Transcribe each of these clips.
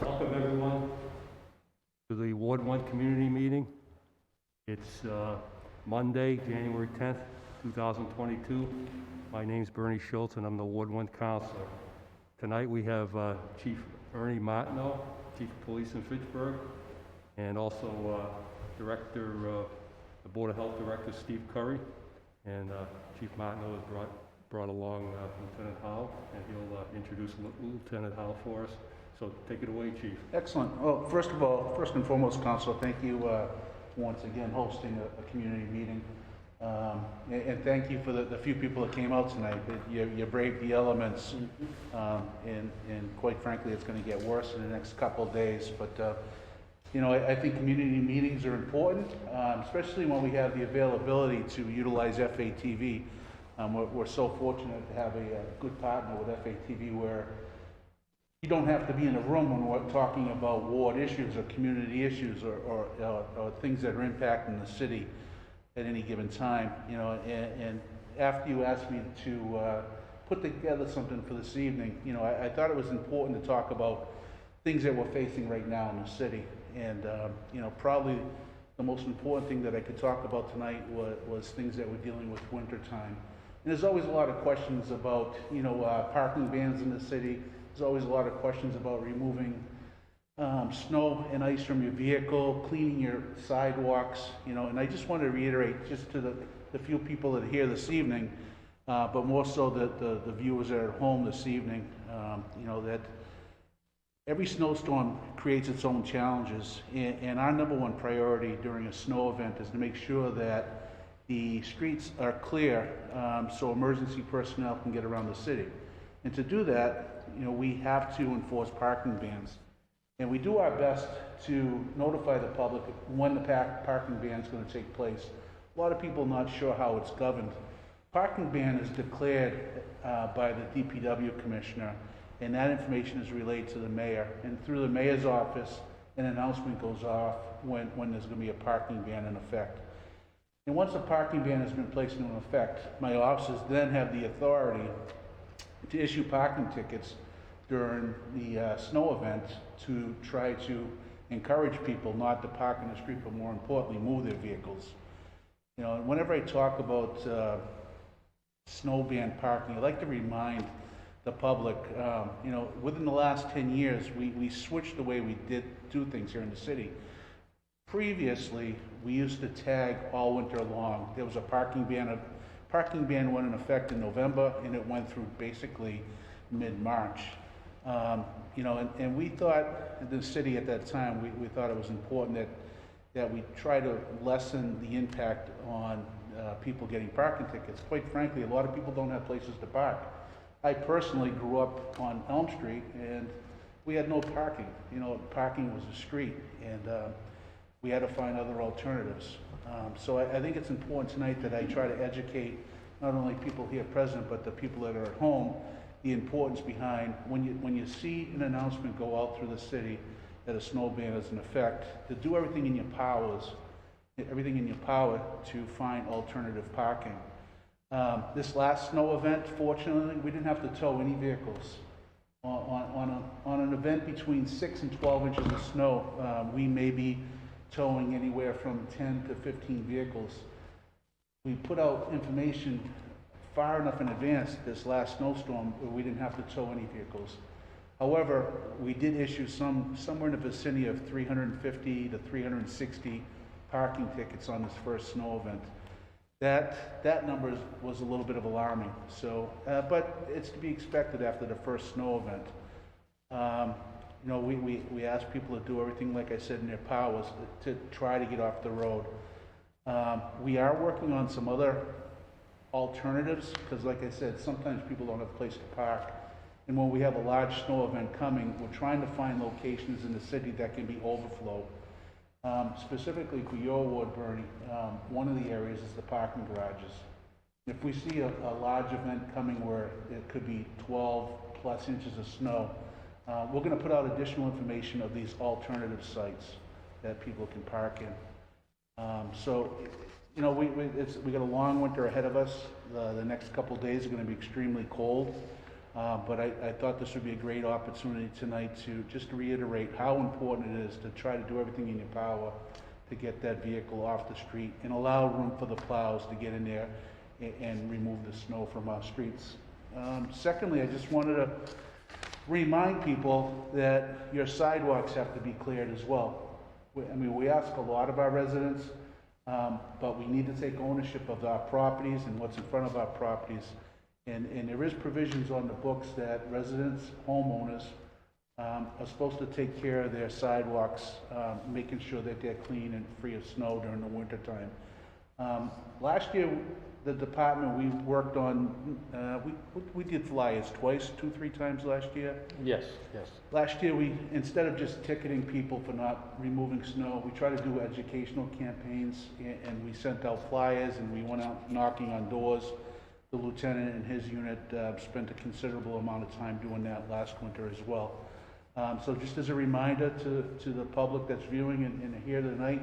Welcome everyone to the Ward 1 community meeting. It's Monday, January 10th, 2022. My name's Bernie Schultz and I'm the Ward 1 counselor. Tonight we have Chief Ernie Martineau, Chief of Police in Fitchburg, and also Director, the Board of Health Director Steve Curry, and Chief Martineau has brought along Lieutenant Howell, and he'll introduce Lieutenant Howell for us. So take it away, Chief. Excellent. Well, first and foremost, Council, thank you once again hosting a community meeting. And thank you for the few people that came out tonight. You braved the elements, and quite frankly, it's going to get worse in the next couple of days. But, you know, I think community meetings are important, especially when we have the availability to utilize FATV. We're so fortunate to have a good partner with FATV where you don't have to be in a room when we're talking about ward issues or community issues or things that are impacting the city at any given time. You know, and after you asked me to put together something for this evening, you know, I thought it was important to talk about things that we're facing right now in the city. And you know, probably the most important thing that I could talk about tonight was things that we're dealing with winter time. And there's always a lot of questions about, you know, parking bans in the city. There's always a lot of questions about removing snow and ice from your vehicle, cleaning your sidewalks, you know, and I just want to reiterate just to the few people that are here this evening, but more so the viewers that are at home this evening, you know, that every snowstorm creates its own challenges, and our number one priority during a snow event is to make sure that the streets are clear so emergency personnel can get around the city. And to do that, you know, we have to enforce parking bans. And we do our best to notify the public when the parking ban is going to take place. A lot of people not sure how it's governed. Parking ban is declared by the DPW commissioner, and that information is relayed to the mayor. And through the mayor's office, an announcement goes off when there's going to be a parking ban in effect. And once a parking ban has been placed into effect, my officers then have the authority to issue parking tickets during the snow event to try to encourage people not to park in the street, but more importantly, move their vehicles. You know, and whenever I talk about snow ban parking, I like to remind the public, you know, within the last 10 years, we switched the way we do things here in the city. Previously, we used to tag all winter long. There was a parking ban. A parking ban went in effect in November, and it went through basically mid-March. You know, and we thought, the city at that time, we thought it was important that we try to lessen the impact on people getting parking tickets. Quite frankly, a lot of people don't have places to park. I personally grew up on Elm Street, and we had no parking. You know, parking was a street, and we had to find other alternatives. So I think it's important tonight that I try to educate not only people here present, but the people that are at home, the importance behind when you see an announcement go out through the city that a snow ban is in effect, to do everything in your power to find alternative parking. This last snow event, fortunately, we didn't have to tow any vehicles. On an event between 6 and 12 inches of snow, we may be towing anywhere from 10 to 15 vehicles. We put out information far enough in advance this last snowstorm where we didn't have to tow any vehicles. However, we did issue somewhere in the vicinity of 350 to 360 parking tickets on this first snow event. That number was a little bit of alarming. So, but it's to be expected after the first snow event. You know, we ask people to do everything, like I said, in their powers to try to get off the road. We are working on some other alternatives, because like I said, sometimes people don't have a place to park. And when we have a large snow event coming, we're trying to find locations in the city that can be overflow. Specifically for your ward, Bernie, one of the areas is the parking garages. If we see a large event coming where it could be 12 plus inches of snow, we're going to put out additional information of these alternative sites that people can park in. So, you know, we got a long winter ahead of us. The next couple of days are going to be extremely cold. But I thought this would be a great opportunity tonight to just reiterate how important it is to try to do everything in your power to get that vehicle off the street and allow room for the plows to get in there and remove the snow from our streets. Secondly, I just wanted to remind people that your sidewalks have to be cleared as well. We ask a lot of our residents, but we need to take ownership of our properties and what's in front of our properties. And there is provisions on the books that residents, homeowners, are supposed to take care of their sidewalks, making sure that they're clean and free of snow during the winter time. Last year, the department, we worked on, we did flyers twice, 2-3 times last year. Yes. Last year, we, instead of just ticketing people for not removing snow, we tried to do educational campaigns, and we sent out flyers, and we went out knocking on doors. The lieutenant and his unit spent a considerable amount of time doing that last winter as well. So just as a reminder to the public that's viewing and here tonight,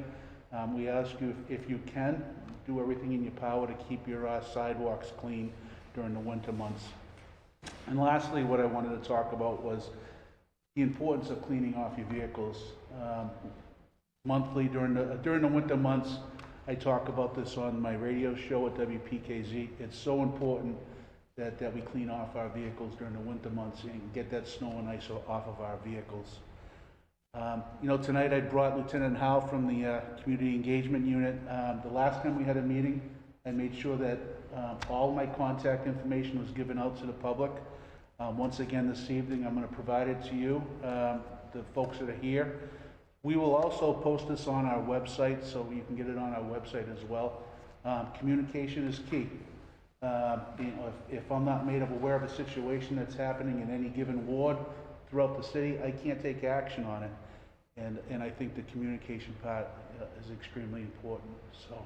we ask you if you can, do everything in your power to keep your sidewalks clean during the winter months. And lastly, what I wanted to talk about was the importance of cleaning off your vehicles. Monthly during the winter months, I talk about this on my radio show at WPKZ. It's so important that we clean off our vehicles during the winter months and get that snow and ice off of our vehicles. Tonight I brought Lieutenant Howe from the Community Engagement Unit. The last time we had a meeting, I made sure that all my contact information was given out to the public. Once again this evening, I'm going to provide it to you, the folks that are here. We will also post this on our website, so you can get it on our website as well. Communication is key. If I'm not made aware of a situation that's happening in any given ward throughout the city, I can't take action on it. And I think the communication part is extremely important. So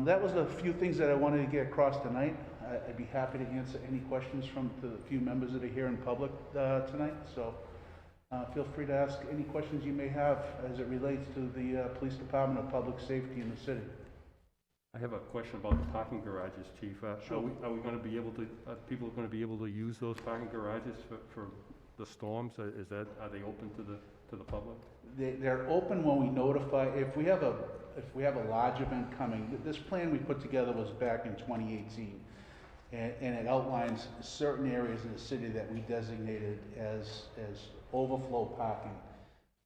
that was a few things that I wanted to get across tonight. I'd be happy to answer any questions from the few members that are here in public tonight. So feel free to ask any questions you may have as it relates to the Police Department of Public Safety in the city. I have a question about the parking garages, Chief. Sure. Are we going to be able to, people are going to be able to use those parking garages for the storms? Are they open to the public? They're open when we notify, if we have a large event coming. This plan we put together was back in 2018, and it outlines certain areas in the city that we designated as overflow parking.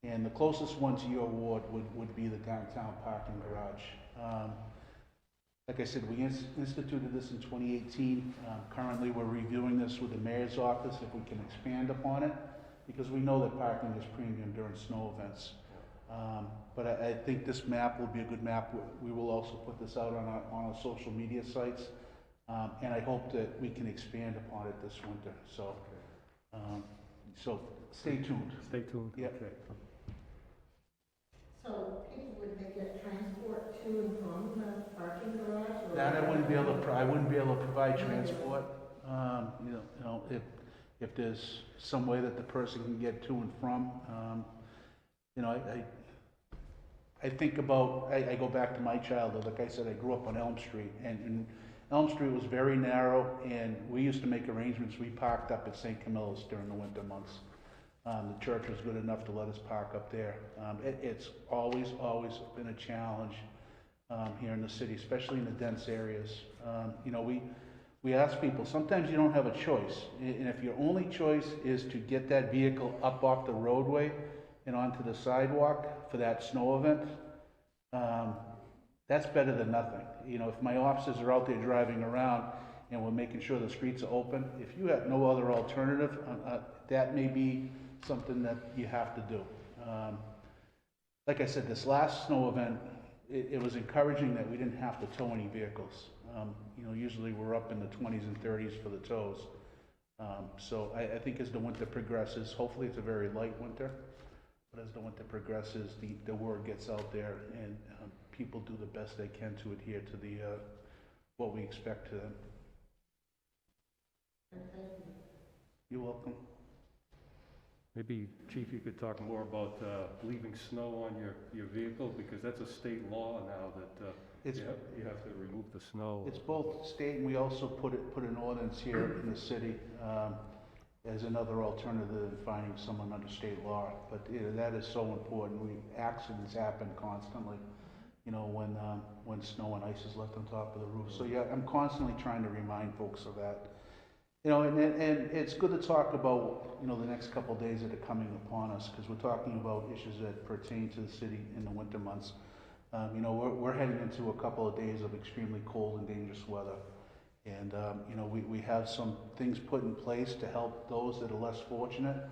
And the closest one to your ward would be the downtown parking garage. Like I said, we instituted this in 2018. Currently, we're reviewing this with the mayor's office if we can expand upon it, because we know that parking is premium during snow events. But I think this map will be a good map. We will also put this out on our social media sites, and I hope that we can expand upon it this winter. So, so stay tuned. Stay tuned. Yeah. Okay. So people would they get transport to and from the parking garage? Or That I wouldn't be able to provide transport. If there's some way that the person can get to and from, I think about, I go back to my childhood. Like I said, I grew up on Elm Street, and Elm Street was very narrow, and we used to make arrangements. We parked up at St. Camillus during the winter months. The church was good enough to let us park up there. It's always been a challenge here in the city, especially in the dense areas. We ask people, sometimes you don't have a choice. And if your only choice is to get that vehicle up off the roadway and onto the sidewalk for that snow event, that's better than nothing. If my officers are out there driving around and we're making sure the streets are open, if you have no other alternative, that may be something that you have to do. Like I said, this last snow event, it was encouraging that we didn't have to tow any vehicles. Usually we're up in the 20s and 30s for the tows. So I think as the winter progresses, hopefully it's a very light winter, but as the winter progresses, the word gets out there and people do the best they can to adhere to the what we expect to them. You're welcome. Maybe, Chief, you could talk more about leaving snow on your vehicle, because that's a state law now that It's, you have to remove the snow. it's both state, and we also put an ordinance here in the city as another alternative than finding someone under state law. But that is so important. Accidents happen constantly, when snow and ice is left on top of the roof. So yeah, I'm constantly trying to remind folks of that. And it's good to talk about, the next couple of days that are coming upon us, because we're talking about issues that pertain to the city in the winter months. We're heading into a couple of days of extremely cold and dangerous weather. And, we have some things put in place to help those that are less fortunate.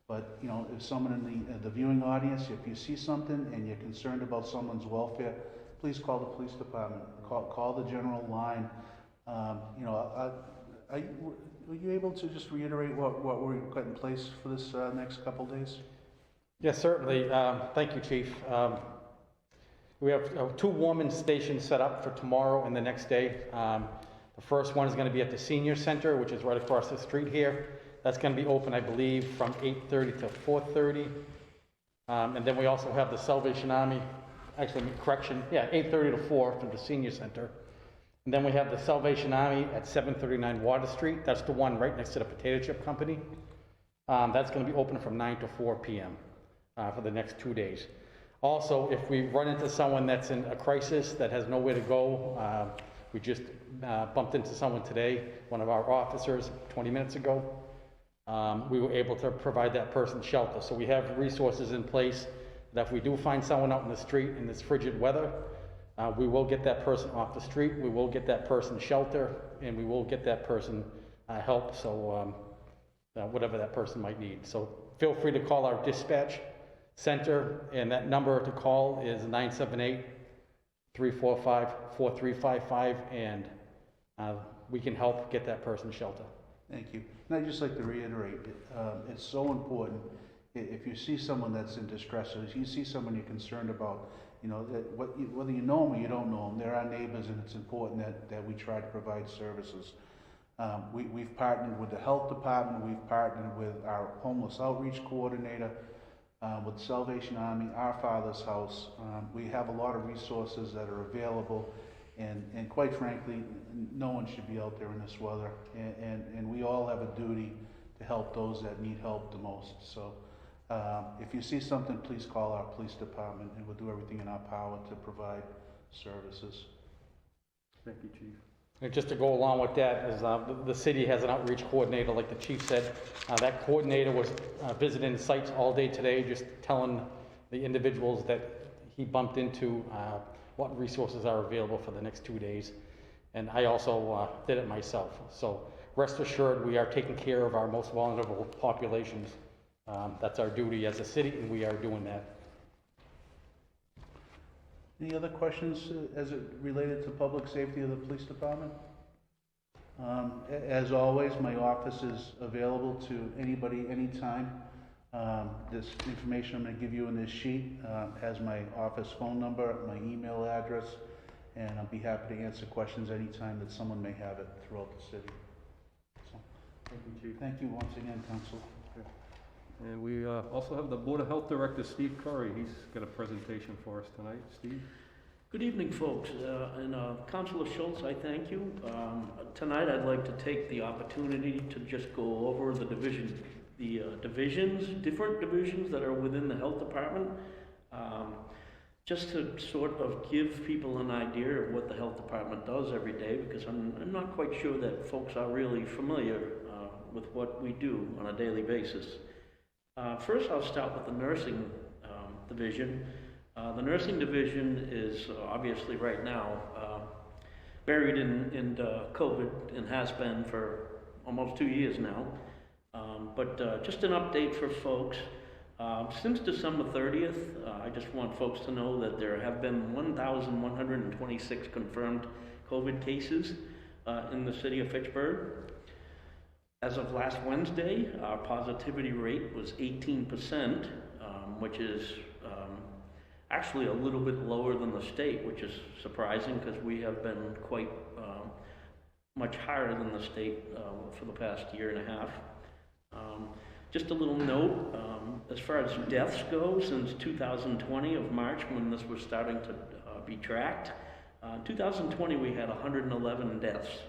But, if someone in the viewing audience, if you see something and you're concerned about someone's welfare, please call the police department, call the general line. Were you able to just reiterate what we've got in place for this next couple of days? Yes, certainly. Thank you, Chief. We have 2 warming stations set up for tomorrow and the next day. The first one is going to be at the Senior Center, which is right across the street here. That's going to be open, I believe, from 8:30 to 4:30. And then we also have the Salvation Army, 8:30 to 4 for the Senior Center. And then we have the Salvation Army at 739 Water Street. That's the one right next to the Potato Chip Company. That's going to be open from 9 to 4 p.m. For the next 2 days. Also, if we run into someone that's in a crisis that has nowhere to go, we just bumped into someone today, one of our officers 20 minutes ago. We were able to provide that person shelter. So we have resources in place that if we do find someone out in the street in this frigid weather, we will get that person off the street, we will get that person shelter, and we will get that person help, so whatever that person might need. So feel free to call our dispatch center, and that number to call is 978-345-4355, and we can help get that person shelter. Thank you. And I'd just like to reiterate, it's so important, if you see someone that's in distress, or if you see someone you're concerned about, that whether you know them or you don't know them, they're our neighbors, and it's important that we try to provide services. We've partnered with the health department, we've partnered with our homeless outreach coordinator, with Salvation Army, Our Father's House. We have a lot of resources that are available, and quite frankly, no one should be out there in this weather, and we all have a duty to help those that need help the most. So if you see something, please call our police department, and we'll do everything in our power to provide services. Thank you, Chief. And just to go along with that, is the city has an outreach coordinator, like the chief said. That coordinator was visiting sites all day today, just telling the individuals that he bumped into what resources are available for the next 2 days. And I also did it myself. So rest assured, we are taking care of our most vulnerable populations. That's our duty as a city, and we are doing that. Any other questions as it related to public safety of the police department? As always, my office is available to anybody, anytime. This information I'm going to give you in this sheet has my office phone number, my email address, and I'll be happy to answer questions anytime that someone may have it throughout the city. So, Thank you, Chief. thank you once again, Council. And we also have the Board of Health Director, Steve Curry. He's got a presentation for us tonight. Steve? Good evening, folks. Councilor Schultz, I thank you. Tonight, I'd like to take the opportunity to just go over the different divisions that are within the health department, just to sort of give people an idea of what the health department does every day, because I'm not quite sure that folks are really familiar with what we do on a daily basis. First, I'll start with the nursing division. The nursing division is obviously right now buried in COVID, and has been for almost 2 years now. But just an update for folks. Since December 30th, I just want folks to know that there have been 1,126 confirmed COVID cases in the city of Fitchburg. As of last Wednesday, our positivity rate was 18%, which is actually a little bit lower than the state, which is surprising because we have been quite much higher than the state for the past year and a half. Just a little note, as far as deaths go, since 2020 of March, when this was starting to be tracked, 2020 we had 111 deaths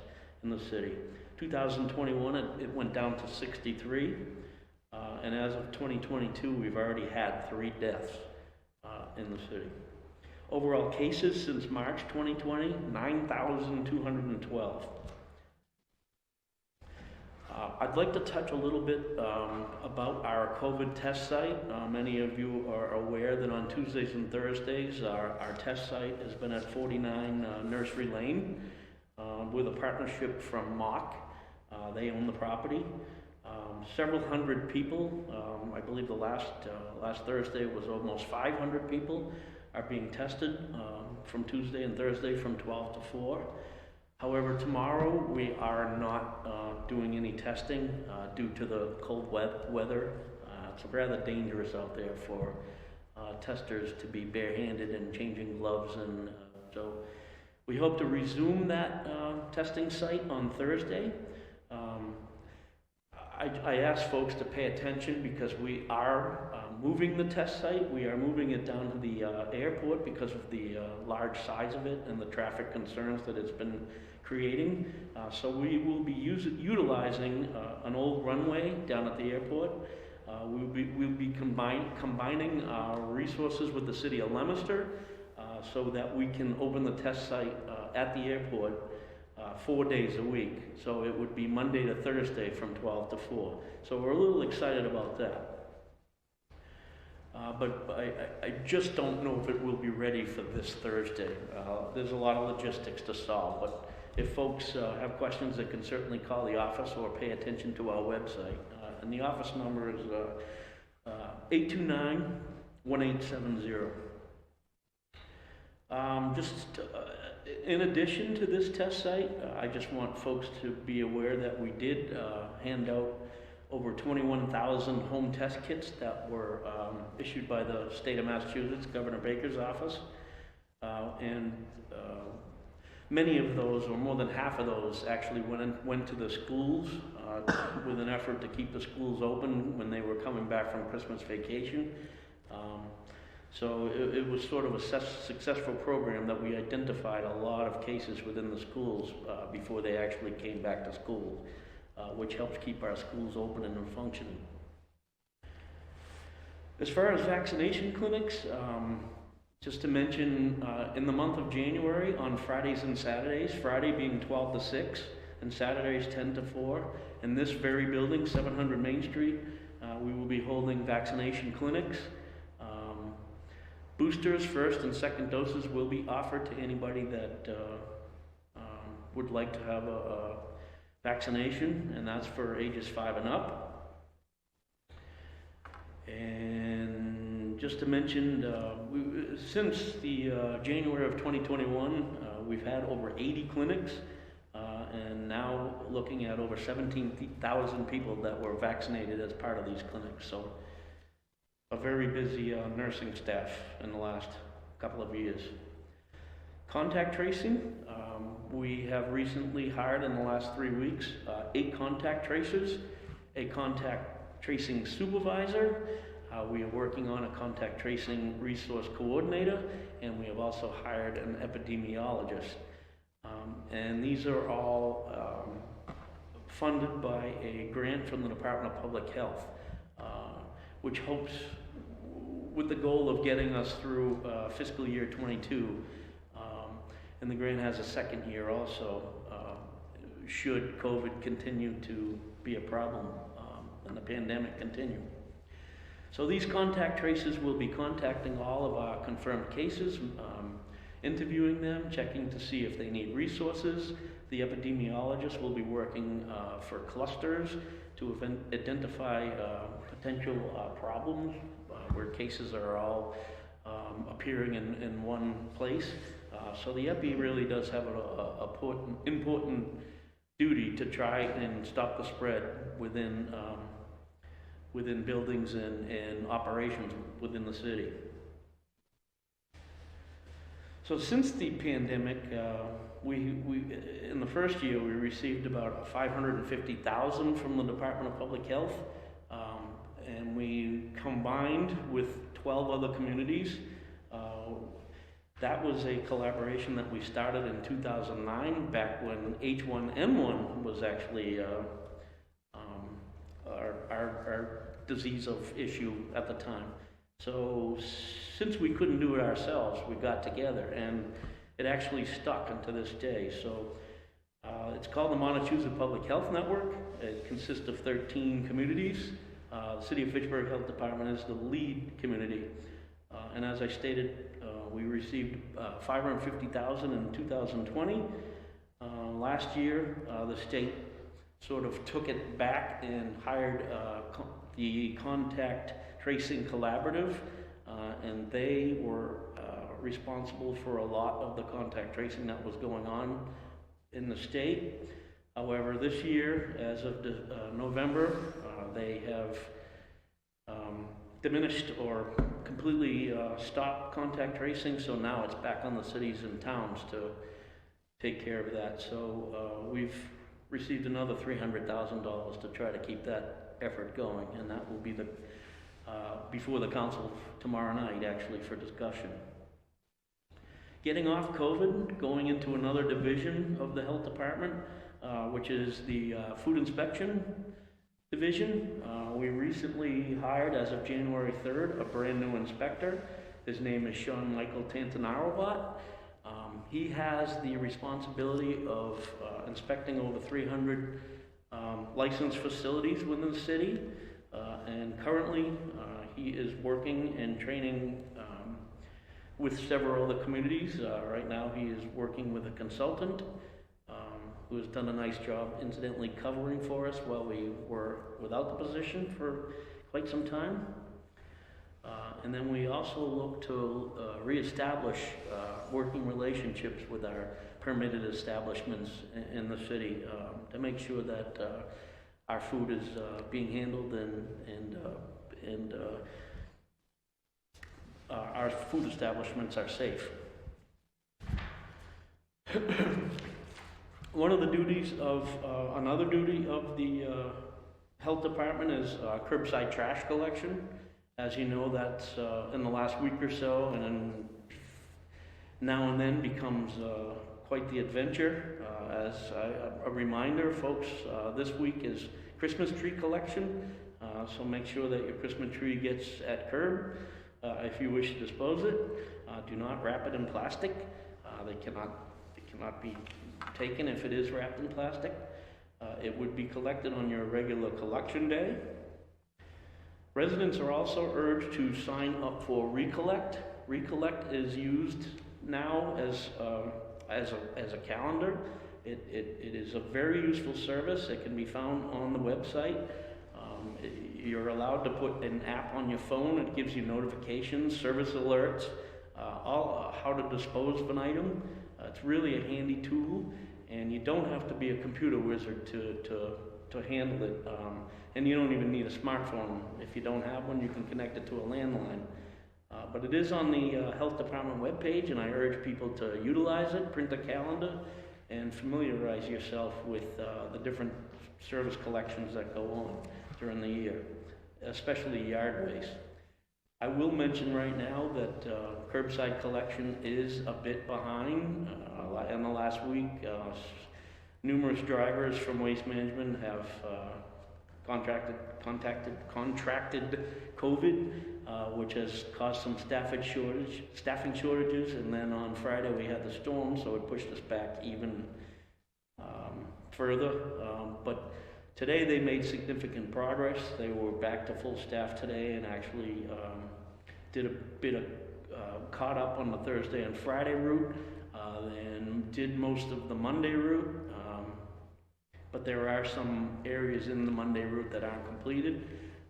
in the city. 2021 it went down to 63, and as of 2022 we've already had 3 deaths in the city. Overall cases since March 2020, 9,212. I'd like to touch a little bit about our COVID test site. Many of you are aware that on Tuesdays and Thursdays, our test site has been at 49 Nursery Lane with a partnership from Mock. They own the property. Several hundred people, I believe the last Thursday was almost 500 people are being tested from Tuesday and Thursday from 12 to 4. However, tomorrow we are not doing any testing due to the cold weather. It's rather dangerous out there for testers to be barehanded and changing gloves, and so we hope to resume that testing site on Thursday. I ask folks to pay attention because we are moving the test site. We are moving it down to the airport because of the large size of it and the traffic concerns that it's been creating. So we will be utilizing an old runway down at the airport. We'll be combining our resources with the city of Leominster so that we can open the test site at the airport 4 days a week. So it would be Monday to Thursday from 12 to 4. So we're a little excited about that. But I just don't know if it will be ready for this Thursday. There's a lot of logistics to solve, but if folks have questions, they can certainly call the office or pay attention to our website. And the office number is 829-1870. In addition to this test site, I just want folks to be aware that we did hand out over 21,000 home test kits that were issued by the state of Massachusetts, Governor Baker's office. And many of those, or more than half of those, actually went to the schools with an effort to keep the schools open when they were coming back from Christmas vacation. So it was sort of a successful program that we identified a lot of cases within the schools before they actually came back to school, which helps keep our schools open and functioning. As far as vaccination clinics, just to mention, in the month of January, on Fridays and Saturdays, Friday being 12 to 6, and Saturdays 10 to 4, in this very building, 700 Main Street, we will be holding vaccination clinics. Boosters, first and second doses, will be offered to anybody that would like to have a vaccination, and that's for ages 5 and up. And just to mention, since the January of 2021, we've had over 80 clinics, and now looking at over 17,000 people that were vaccinated as part of these clinics. So a very busy nursing staff in the last couple of years. Contact tracing, we have recently hired in the last 3 weeks 8 contact tracers, a contact tracing supervisor. We are working on a contact tracing resource coordinator, and we have also hired an epidemiologist. And these are all funded by a grant from the Department of Public Health, which hopes, with the goal of getting us through fiscal year 22, and the grant has a second year also, should COVID continue to be a problem and the pandemic continue. So these contact tracers will be contacting all of our confirmed cases, interviewing them, checking to see if they need resources. The epidemiologist will be working for clusters to identify potential problems where cases are all appearing in one place. So the epi really does have an important duty to try and stop the spread within buildings and operations within the city. So since the pandemic, we in the first year we received about $550,000 from the Department of Public Health. and we combined with 12 other communities. That was a collaboration that we started in 2009, back when H1N1 was actually our disease of issue at the time. So since we couldn't do it ourselves, we got together, and it actually stuck unto this day. So it's called the Montechusett Public Health Network. It consists of 13 communities. The City of Fitchburg Health Department is the lead community. And as I stated, we received $550,000 in 2020. Last year, the state sort of took it back and hired the Contact Tracing Collaborative, and they were responsible for a lot of the contact tracing that was going on in the state. However, this year, as of November, they have diminished or completely stopped contact tracing, so now it's back on the cities and towns to take care of that. So we've received another $300,000 to try to keep that effort going, and that will be the before the council tomorrow night, actually, for discussion. Getting off COVID, going into another division of the health department, which is the food inspection division. We recently hired, as of January 3rd, a brand new inspector. His name is Sean Michael Tantanarobot. He has the responsibility of inspecting over 300 licensed facilities within the city, and currently he is working and training with several other communities. Right now he is working with a consultant who has done a nice job incidentally covering for us while we were without the position for quite some time. And then we also look to reestablish working relationships with our permitted establishments in the city to make sure that our food is being handled and our food establishments are safe. One of the duties of, another duty of the health department is curbside trash collection. As you know, that's in the last week or so, and then now and then becomes quite the adventure. As a reminder, folks, this week is Christmas tree collection, so make sure that your Christmas tree gets at curb. If you wish to dispose it, do not wrap it in plastic. They cannot be taken if it is wrapped in plastic. It would be collected on your regular collection day. Residents are also urged to sign up for Recollect. Recollect is used now as a calendar. It is a very useful service. It can be found on the website. You're allowed to put an app on your phone. It gives you notifications, service alerts, how to dispose of an item. It's really a handy tool, and you don't have to be a computer wizard to handle it. And you don't even need a smartphone. If you don't have one, you can connect it to a landline. But it is on the health department webpage, and I urge people to utilize it, print a calendar, and familiarize yourself with the different service collections that go on during the year, especially yard waste. I will mention right now that curbside collection is a bit behind. In the last week, numerous drivers from Waste Management have contracted COVID, which has caused some staffing shortages, and then on Friday we had the storm, so it pushed us back even further. But today they made significant progress. They were back to full staff today, and actually did a bit of caught up on the Thursday and Friday route, and did most of the Monday route. But there are some areas in the Monday route that aren't completed.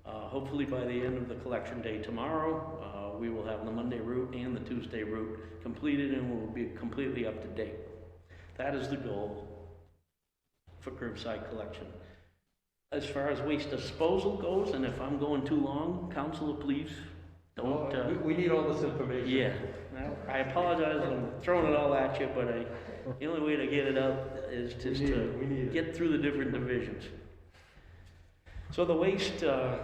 Hopefully by the end of the collection day tomorrow, we will have the Monday route and the Tuesday route completed, and we'll be completely up to date. That is the goal for curbside collection. As far as waste disposal goes, and if I'm going too long, Councilor, please don't. We need all this information. Yeah, I apologize, I'm throwing it all at you, but the only way to get it out is just to get through the different divisions. So the waste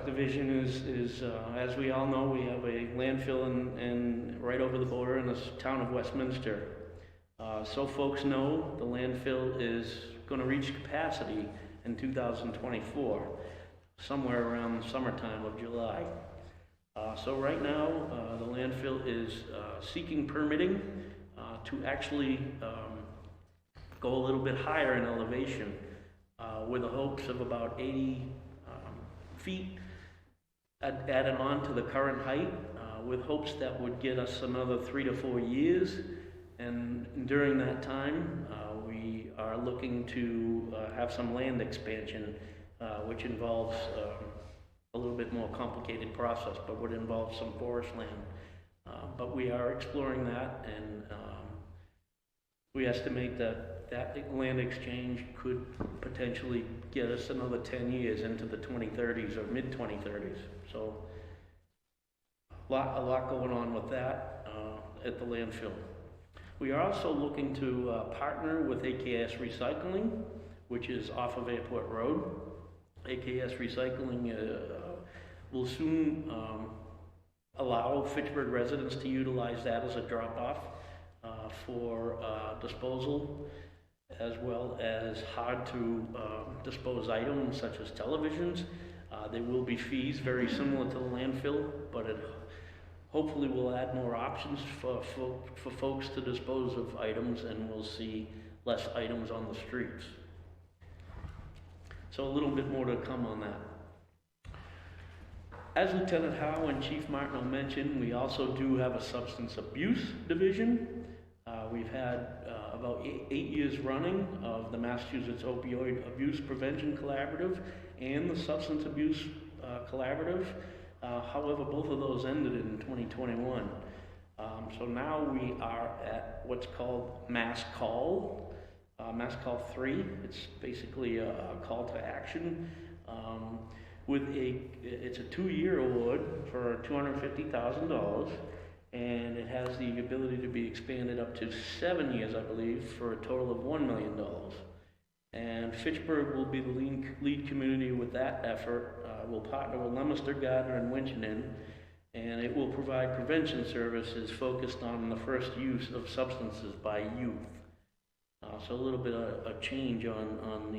division is as we all know, we have a landfill in right over the border in the town of Westminster. So folks know, the landfill is going to reach capacity in 2024, somewhere around the summertime of July. So right now, the landfill is seeking permitting to actually go a little bit higher in elevation, with the hopes of about 80 feet added on to the current height, with hopes that would get us another 3 to 4 years. And during that time, we are looking to have some land expansion, which involves a little bit more complicated process, but would involve some forest land. But we are exploring that, and we estimate that land exchange could potentially get us another 10 years into the 2030s or mid-2030s. So a lot going on with that at the landfill. We are also looking to partner with AKS Recycling, which is off of Airport Road. AKS Recycling will soon allow Fitchburg residents to utilize that as a drop-off for disposal, as well as hard to dispose items such as televisions. There will be fees very similar to the landfill, but it hopefully will add more options for folks to dispose of items, and we'll see less items on the streets. So a little bit more to come on that. As Lieutenant Howe and Chief Martineau mentioned, we also do have a substance abuse division. We've had about 8 years running of the Massachusetts Opioid Abuse Prevention Collaborative and the Substance Abuse Collaborative. However, both of those ended in 2021. So now we are at what's called Mass Call 3. It's basically a call to action. It's a 2-year award for $250,000, and it has the ability to be expanded up to 7 years, I believe, for a total of $1 million. And Fitchburg will be the lead community with that effort. We'll partner with Leominster, Gardner, and Winchendon, and it will provide prevention services focused on the first use of substances by youth. So a little bit of a change on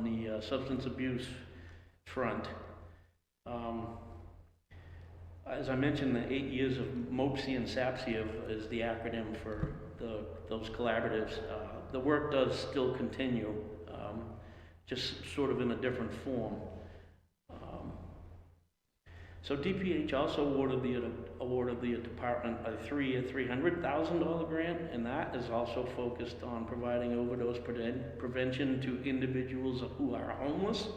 the substance abuse front. As I mentioned, the 8 years of MOPSI and SAPSI is the acronym for those collaboratives. The work does still continue, just sort of in a different form. So DPH also awarded the department a 3-year, $300,000 grant, and that is also focused on providing overdose prevention to individuals who are homeless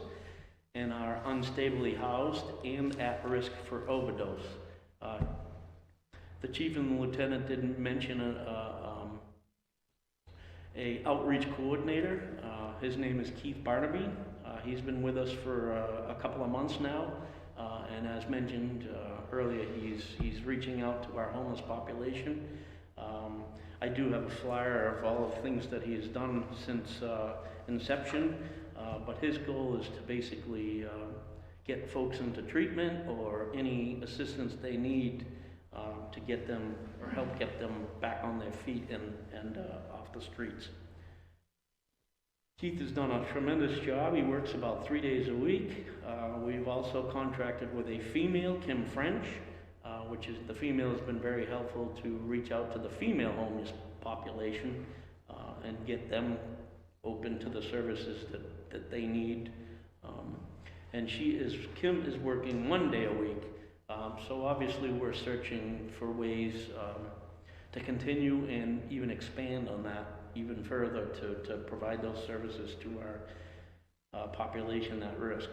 and are unstably housed and at risk for overdose. The chief and the lieutenant didn't mention a outreach coordinator. His name is Keith Barnaby. He's been with us for a couple of months now, and as mentioned earlier, he's reaching out to our homeless population. I do have a flyer of all the things that he has done since inception, but his goal is to basically get folks into treatment or any assistance they need to get them or help get them back on their feet and off the streets. Keith has done a tremendous job. He works about 3 days a week. We've also contracted with a female, Kim French, the female has been very helpful to reach out to the female homeless population and get them open to the services that they need. And Kim is working 1 day a week. So obviously we're searching for ways to continue and even expand on that even further to provide those services to our population at risk.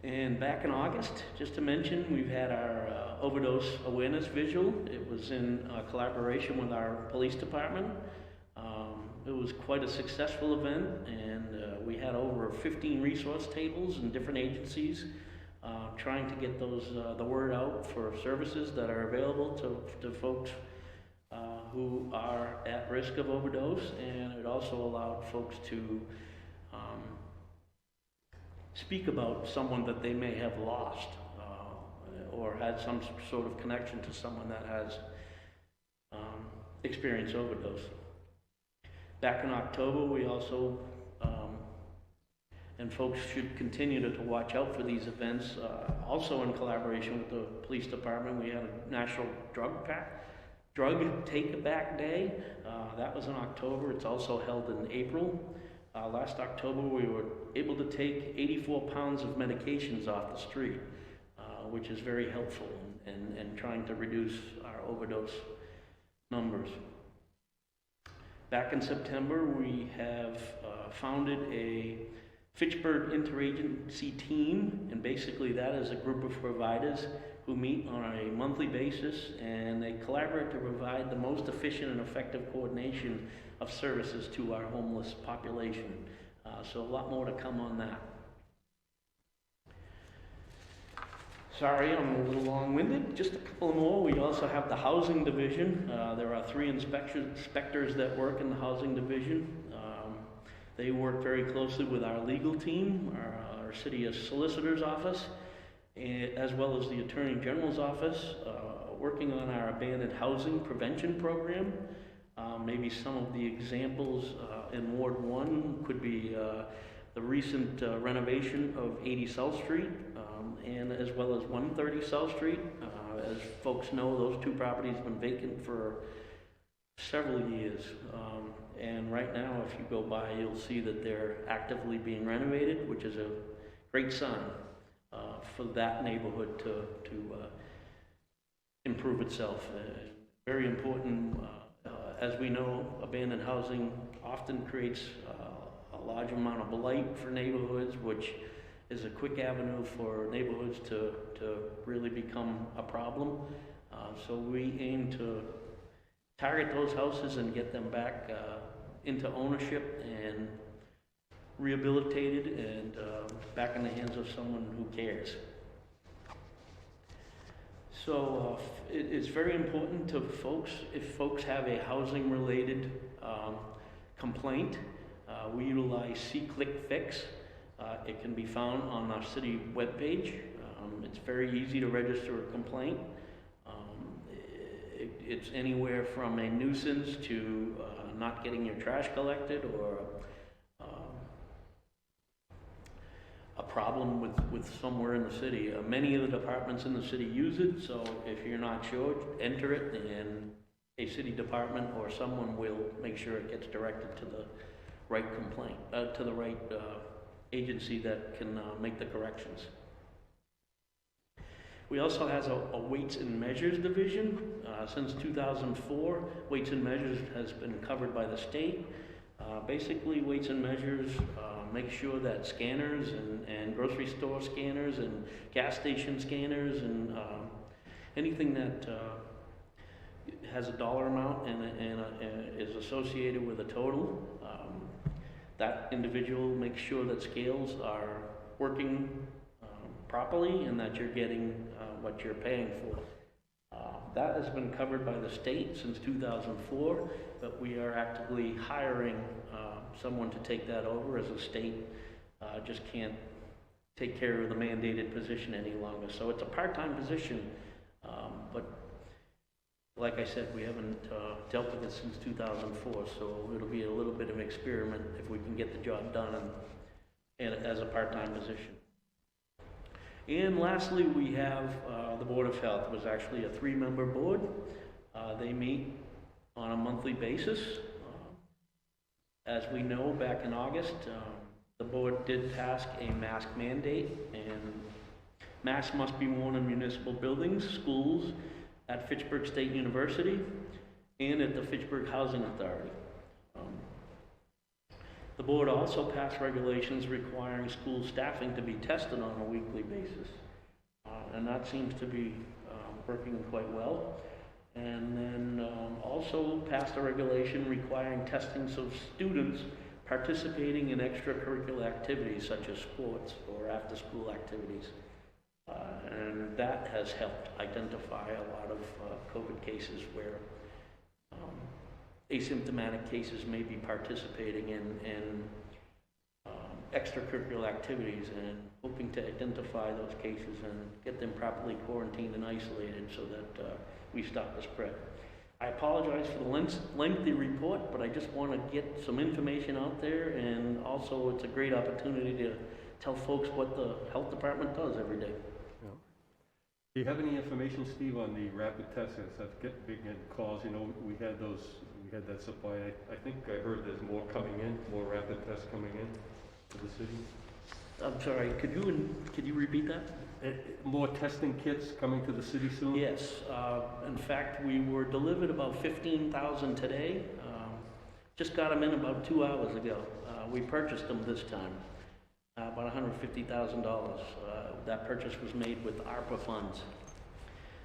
And back in August, just to mention, we've had our overdose awareness vigil. It was in collaboration with our police department. It was quite a successful event, and we had over 15 resource tables in different agencies trying to get the word out for services that are available to folks who are at risk of overdose, and it also allowed folks to speak about someone that they may have lost, or had some sort of connection to someone that has experienced overdose. Back in October, we also, and folks should continue to watch out for these events, also in collaboration with the police department, we had a National Drug Take Back Day. That was in October. It's also held in April. Last October, we were able to take 84 pounds of medications off the street, which is very helpful in trying to reduce our overdose numbers. Back in September, we have founded a Fitchburg Interagency Team, and basically that is a group of providers who meet on a monthly basis, and they collaborate to provide the most efficient and effective coordination of services to our homeless population. So a lot more to come on that. Sorry, I'm a little long-winded. Just a couple more. We also have the housing division. There are 3 inspectors that work in the housing division. They work very closely with our legal team, our city solicitor's office, as well as the Attorney General's office, working on our abandoned housing prevention program. Maybe some of the examples in Ward 1 could be the recent renovation of 80 South Street, and as well as 130 South Street. As folks know, those 2 properties have been vacant for several years. And right now, if you go by, you'll see that they're actively being renovated, which is a great sign for that neighborhood to improve itself. Very important. As we know, abandoned housing often creates a large amount of blight for neighborhoods, which is a quick avenue for neighborhoods to really become a problem. So we aim to target those houses and get them back into ownership and rehabilitated and back in the hands of someone who cares. So it's very important to folks, if folks have a housing related complaint, we utilize C-Click-Fix. It can be found on our city webpage. It's very easy to register a complaint. It's anywhere from a nuisance to not getting your trash collected, or a problem with somewhere in the city. Many of the departments in the city use it, so if you're not sure, enter it, and a city department or someone will make sure it gets directed to the right complaint, to the right agency that can make the corrections. We also have a weights and measures division. Since 2004, weights and measures has been covered by the state. Basically, weights and measures make sure that scanners and grocery store scanners and gas station scanners and anything that has a dollar amount and is associated with a total, that individual makes sure that scales are working properly and that you're getting what you're paying for. That has been covered by the state since 2004, but we are actively hiring someone to take that over, as the state just can't take care of the mandated position any longer. So it's a part-time position, but like I said, we haven't dealt with it since 2004, so it'll be a little bit of an experiment if we can get the job done and as a part-time position. And lastly, we have the Board of Health. It was actually a 3-member board. They meet on a monthly basis. As we know, back in August, the board did pass a mask mandate, and masks must be worn in municipal buildings, schools, at Fitchburg State University, and at the Fitchburg Housing Authority. The board also passed regulations requiring school staffing to be tested on a weekly basis, and that seems to be working quite well. And then also passed a regulation requiring testings of students participating in extracurricular activities such as sports or after-school activities. And that has helped identify a lot of COVID cases where asymptomatic cases may be participating in extracurricular activities and hoping to identify those cases and get them properly quarantined and isolated so that we stop the spread. I apologize for the lengthy report, but I just want to get some information out there, and also it's a great opportunity to tell folks what the health department does every day. Yeah. Do you have any information, Steve, on the rapid tests? I've been getting calls, you know, we had that supply. I think I heard there's more coming in, more rapid tests coming in to the city. I'm sorry, could you repeat that? More testing kits coming to the city soon? Yes, in fact, we were delivered about 15,000 today. Just got them in about 2 hours ago. We purchased them this time, about $150,000. That purchase was made with ARPA funds.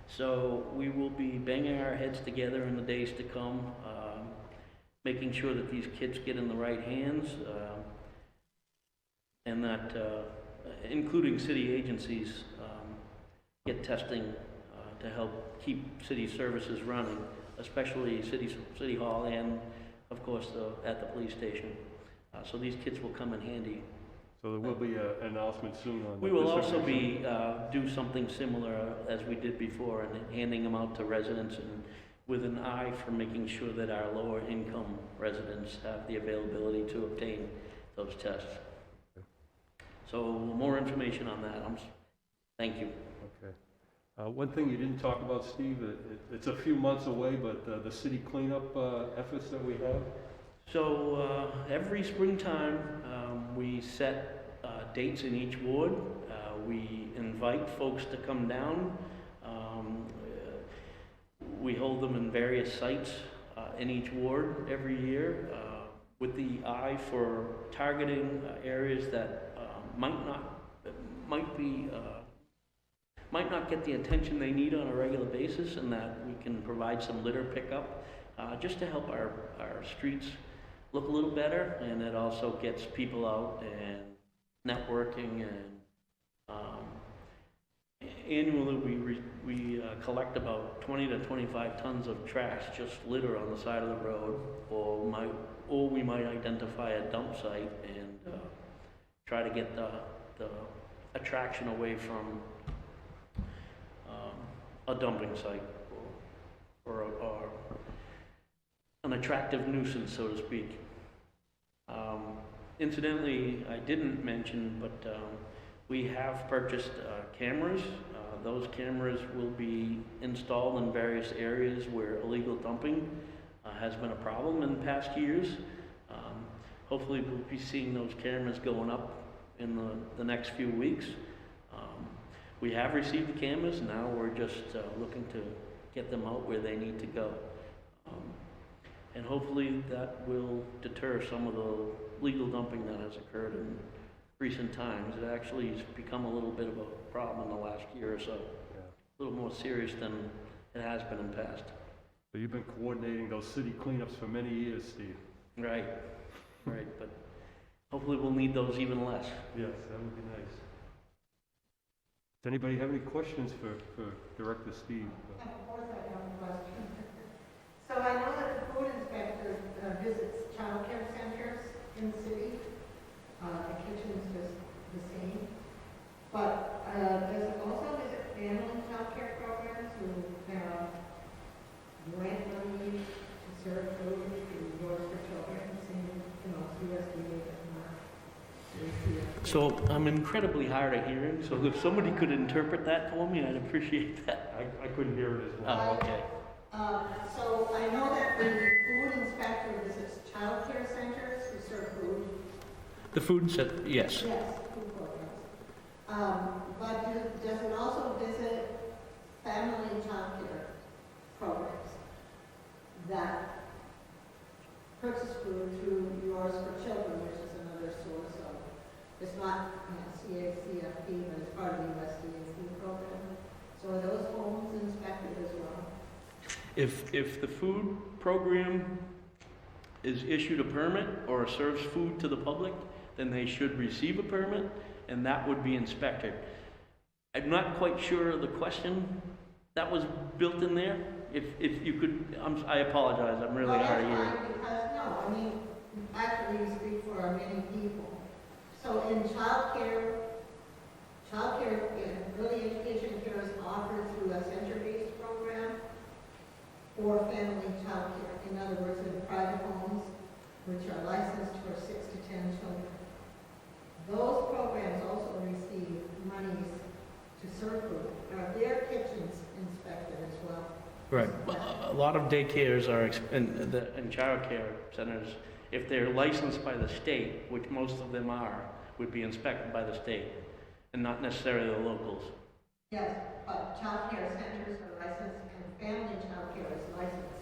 So we will be banging our heads together in the days to come, making sure that these kits get in the right hands, and that including city agencies get testing to help keep city services running, especially City Hall and, of course, at the police station. So these kits will come in handy. So there will be an announcement soon on. We will also do something similar as we did before, and handing them out to residents, and with an eye for making sure that our lower income residents have the availability to obtain those tests. So more information on that. Thank you. Okay. One thing you didn't talk about, Steve, it's a few months away, but the city cleanup efforts that we have? So every springtime, we set dates in each ward. We invite folks to come down. We hold them in various sites in each ward every year, with the eye for targeting areas that might not get the attention they need on a regular basis, and that we can provide some litter pickup just to help our streets look a little better. And it also gets people out and networking, and annually we collect about 20 to 25 tons of trash, just litter on the side of the road, or we might identify a dump site and try to get the attraction away from a dumping site or an attractive nuisance, so to speak. Incidentally, I didn't mention, but we have purchased cameras. Those cameras will be installed in various areas where illegal dumping has been a problem in past years. Hopefully we'll be seeing those cameras going up in the next few weeks. We have received the cameras, now we're just looking to get them out where they need to go. And hopefully that will deter some of the legal dumping that has occurred in recent times. It actually has become a little bit of a problem in the last year or so. Yeah. A little more serious than it has been in the past. So you've been coordinating those city cleanups for many years, Steve. Right, right, but hopefully we'll need those even less. Yes, that would be nice. Does anybody have any questions for Director Steve? Of course I have a question. So I know that the food inspector visits child care centers in the city. The kitchen's just the same. But does it also visit family child care programs who have grant money to serve food to Yours for Children, same, USDA does not. So I'm incredibly hard of hearing, so if somebody could interpret that for me, I'd appreciate that. I couldn't hear it as well. Oh, okay. So I know that the food inspector visits child care centers who serve food. The food set, yes. Yes, food programs. But does it also visit family and child care programs that purchase food through Yours for Children, which is another source of, it's not CFP, but it's part of the USDA food program. So are those homes inspected as well? If the food program is issued a permit or serves food to the public, then they should receive a permit, and that would be inspected. I'm not quite sure of the question that was built in there. If you could, I apologize, I'm really hard of hearing. Because, no, I mean, actually you speak for many people. So in childcare and early education care is offered through a center-based program or family childcare. In other words, in private homes, which are licensed for 6 to 10 children. Those programs also receive monies to serve food. Are their kitchens inspected as well? Right. A lot of daycares are, and childcare centers, if they're licensed by the state, which most of them are, would be inspected by the state, and not necessarily the locals. Yes, but childcare centers are licensed and family childcare is licensed.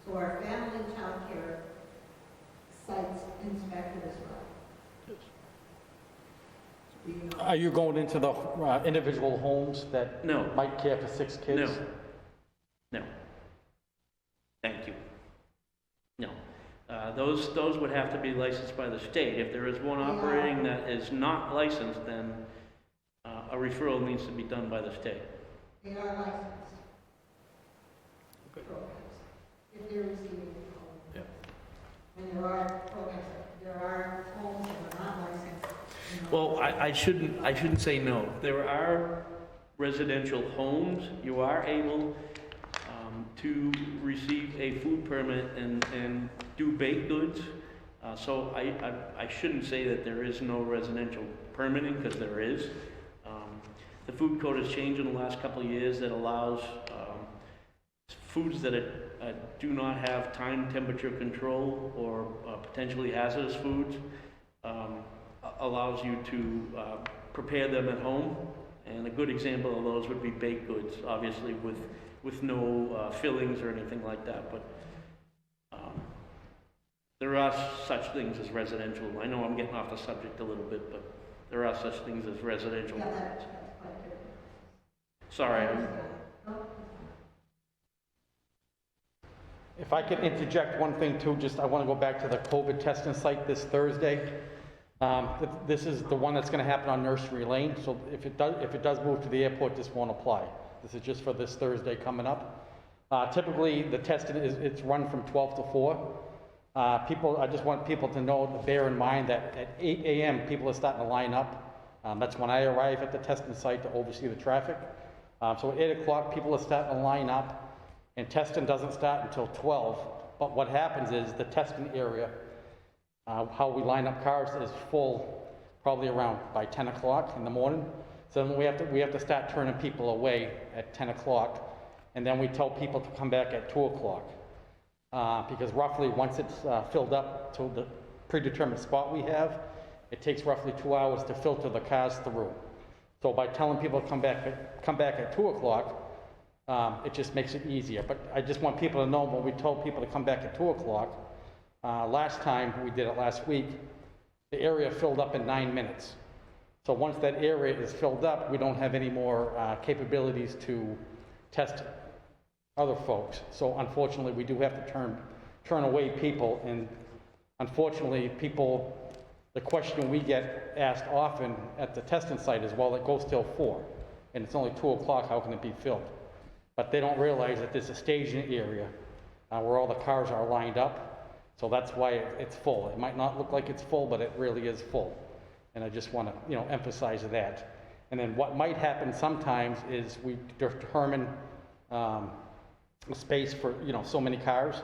So are family childcare sites inspected as well? Do you know? Are you going into the individual homes that No, might care for 6 kids? no. Thank you. No. Those would have to be licensed by the state. If there is one operating that is not licensed, then a referral needs to be done by the state. They are licensed programs, if they're receiving the program. Yeah. And there are programs, there are homes that are not licensed. you know. Well, I shouldn't say no. There are residential homes. You are able to receive a food permit and do baked goods. So I shouldn't say that there is no residential permitting, because there is. The food code has changed in the last couple of years that allows foods that do not have time temperature control or potentially hazardous foods, allows you to prepare them at home. And a good example of those would be baked goods, obviously with no fillings or anything like that. But there are such things as residential. I know I'm getting off the subject a little bit, but there are such things as residential. Yeah, that's quite good. Sorry, If I could interject one thing too, just I want to go back to the COVID testing site this Thursday. This is the one that's going to happen on Nursery Lane, so if it does move to the airport, this won't apply. This is just for this Thursday coming up. Typically, the testing it's run from 12 to 4. I just want people to know, to bear in mind that at 8 a.m. people are starting to line up. That's when I arrive at the testing site to oversee the traffic. So at 8 o'clock, people are starting to line up, and testing doesn't start until 12. But what happens is the testing area, how we line up cars, is full probably around by 10 o'clock in the morning. So then we have to start turning people away at 10 o'clock, and then we tell people to come back at 2 o'clock. Because roughly once it's filled up to the predetermined spot we have, it takes roughly 2 hours to filter the cars through. So by telling people to come back at 2 o'clock, it just makes it easier. But I just want people to know, when we told people to come back at 2 o'clock, last time, we did it last week, the area filled up in 9 minutes. So once that area is filled up, we don't have any more capabilities to test other folks. So unfortunately, we do have to turn away people, and unfortunately, the question we get asked often at the testing site is, well, it goes till 4, and it's only 2 o'clock, how can it be filled? But they don't realize that there's a staging area where all the cars are lined up, so that's why it's full. It might not look like it's full, but it really is full. And I just want to, emphasize that. And then what might happen sometimes is we determine a space for, so many cars.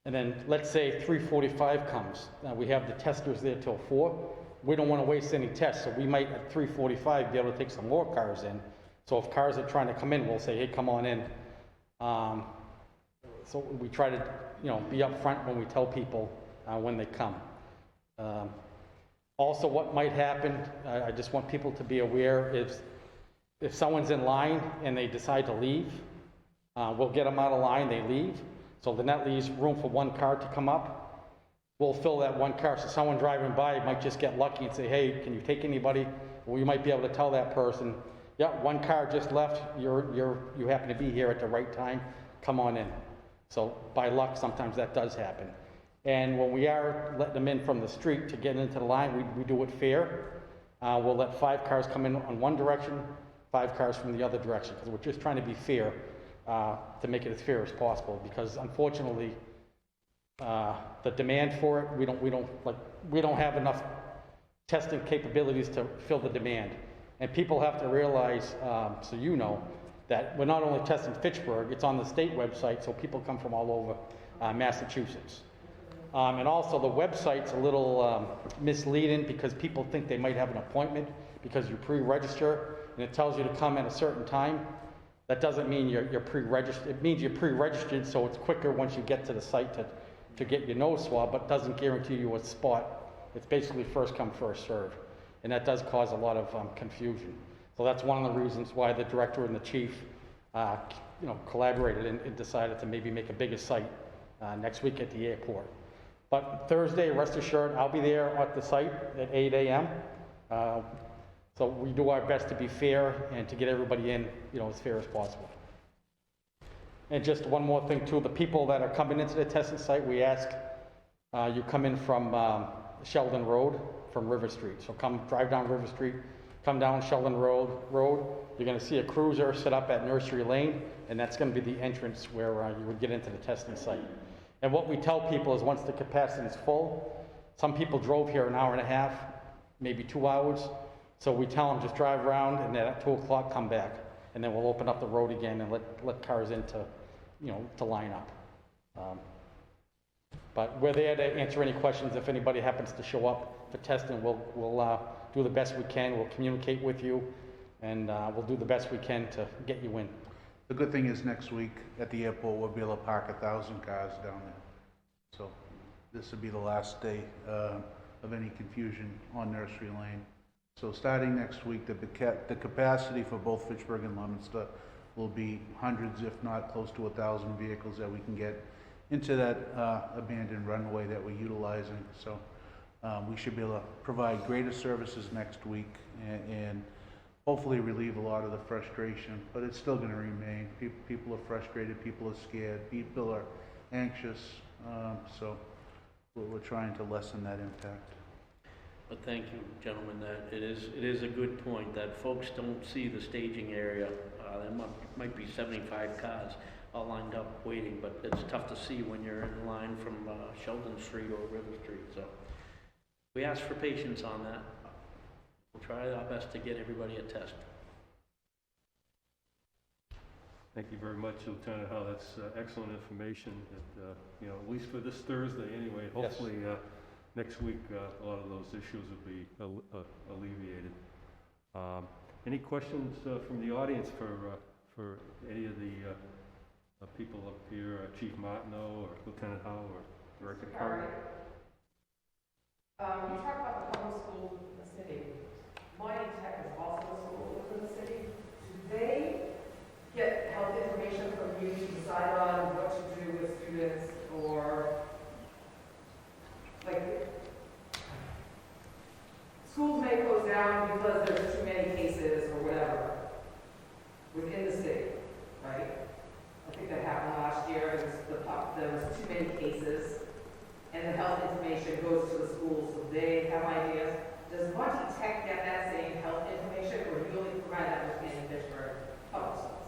And then let's say 3:45 comes. We have the testers there till 4. We don't want to waste any tests, so we might at 3:45 be able to take some more cars in. So if cars are trying to come in, we'll say, hey, come on in. So we try to, be up front when we tell people when they come. Also, what might happen, I just want people to be aware, is if someone's in line and they decide to leave, we'll get them out of line, they leave. So then that leaves room for one car to come up. We'll fill that one car. So someone driving by might just get lucky and say, hey, can you take anybody? Well, you might be able to tell that person, yeah, one car just left, you happen to be here at the right time, come on in. So by luck, sometimes that does happen. And when we are letting them in from the street to get into the line, we do it fair. We'll let 5 cars come in on one direction, 5 cars from the other direction, because we're just trying to be fair, to make it as fair as possible. Because unfortunately, the demand for it, we don't have enough testing capabilities to fill the demand. And people have to realize, so you know, that we're not only testing Fitchburg, it's on the state website, so people come from all over Massachusetts. And also the website's a little misleading because people think they might have an appointment because you pre-register and it tells you to come at a certain time. That doesn't mean you're pre-registered. It means you're pre-registered, so it's quicker once you get to the site to get your nose swabbed, but doesn't guarantee you a spot. It's basically first come, first serve. And that does cause a lot of confusion. So that's one of the reasons why the director and the chief collaborated and decided to maybe make a bigger site next week at the airport. But Thursday, rest assured, I'll be there at the site at 8 a.m. So we do our best to be fair and to get everybody in, as fair as possible. And just one more thing too, the people that are coming into the testing site, we ask you come in from Sheldon Road, from River Street. So drive down River Street, come down Sheldon Road. You're gonna see a cruiser set up at Nursery Lane, and that's gonna be the entrance where you would get into the testing site. And what we tell people is once the capacity is full, some people drove here an hour and a half, maybe 2 hours. So we tell them just drive around and then at 2 o'clock come back. And then we'll open up the road again and let cars in to line up. But we're there to answer any questions. If anybody happens to show up for testing, we'll do the best we can. We'll communicate with you and we'll do the best we can to get you in. The good thing is next week at the airport, we'll be able to park 1,000 cars down there. So this will be the last day of any confusion on Nursery Lane. So starting next week, the capacity for both Fitchburg and Leominster will be hundreds, if not close to 1,000 vehicles that we can get into that abandoned runway that we're utilizing. So we should be able to provide greater services next week and hopefully relieve a lot of the frustration, but it's still going to remain. People are frustrated, people are scared, people are anxious, so we're trying to lessen that impact. But thank you, gentlemen, that it is a good point that folks don't see the staging area. There might be 75 cars all lined up waiting, but it's tough to see when you're in line from Sheldon Street or River Street. So we ask for patience on that. We'll try our best to get everybody a test. Thank you very much, Lieutenant Howe. That's excellent information that, at least for this Thursday anyway, hopefully next week a lot of those issues will be alleviated. Any questions from the audience for any of the people up here, Chief Martineau or Lieutenant Howe or Director Curry? You talk about the public schools in the city. Miami Tech is also a school within the city. Do they get health information from you to decide on what to do with students, or like schools may close down because there's too many cases or whatever within the city, right? I think that happened last year. There was too many cases, and the health information goes to the schools, so they have ideas. Does Monty Tech get that same health information, or do you only provide that with Canyon Fitchburg Public Schools?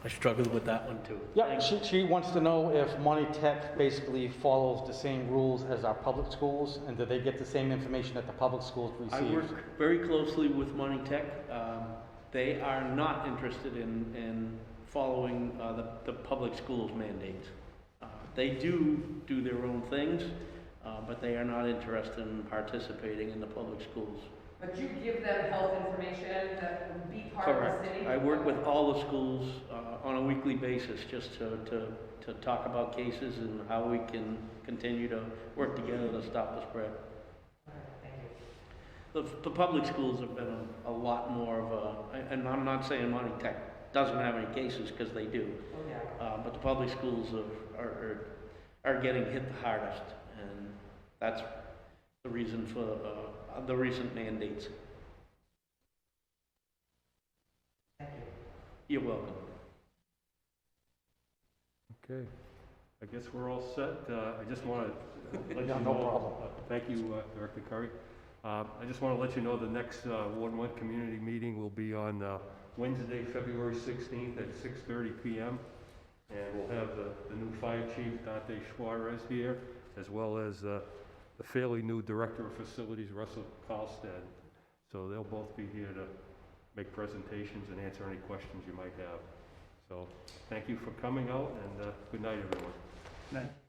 I struggled with that one too. Yeah, she wants to know if Monty Tech basically follows the same rules as our public schools, and do they get the same information that the public schools receive? I work very closely with Monty Tech. They are not interested in following the public schools mandates. They do their own things, but they are not interested in participating in the public schools. But you give them health information that would be part Correct. of the city? I work with all the schools on a weekly basis just to talk about cases and how we can continue to work together to stop the spread. All right, thank you. The public schools have been a lot more of a, and I'm not saying Monty Tech doesn't have any cases, because they do, Oh, yeah. but the public schools are getting hit the hardest, and that's the reason for the recent mandates. Thank you. You're welcome. Okay, I guess we're all set. I just want to let Yeah, you no know. problem. Thank you, Director Curry. I just want to let you know the next Ward 1 community meeting will be on Wednesday, February 16th at 6:30 p.m. And we'll have the new Fire Chief, Dante Suarez, here, as well as the fairly new Director of Facilities, Russell Carlstead. So they'll both be here to make presentations and answer any questions you might have. So thank you for coming out, and good night, everyone. Night.